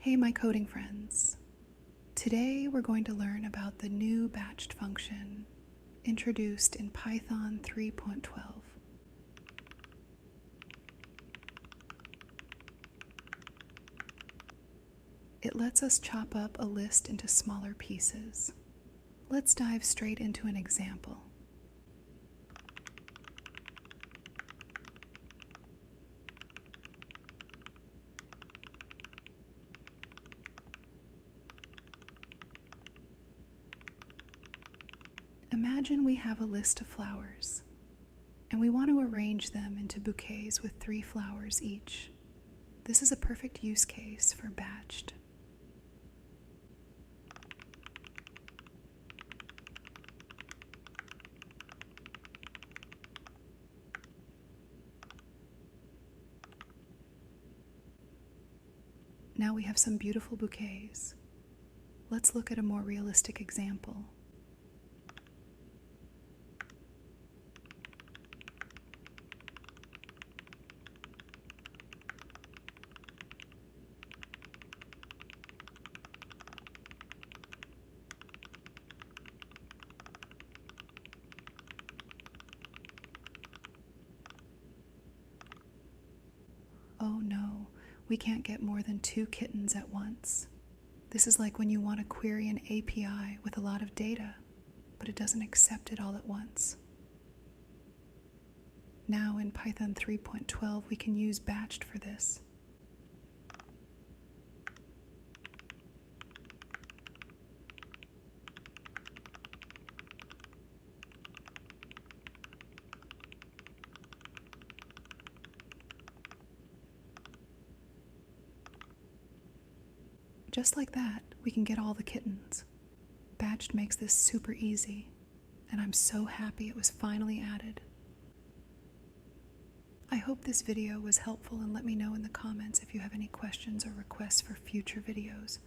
Hey my coding friends. Today we're going to learn about the new batched function introduced in Python 3.12. It lets us chop up a list into smaller pieces. Let's dive straight into an example. Imagine we have a list of flowers, and we want to arrange them into bouquets with 3 flowers each. This is a perfect use case for batched. Now we have some beautiful bouquets. Let's look at a more realistic example. Oh no, we can't get more than 2 kittens at once. This is like when you want to query an API with a lot of data, but it doesn't accept it all at once. Now in Python 3.12 we can use batched for this. Just like that, we can get all the kittens. Batched makes this super easy, and I'm so happy it was finally added. I hope this video was helpful, and let me know in the comments if you have any questions or requests for future videos.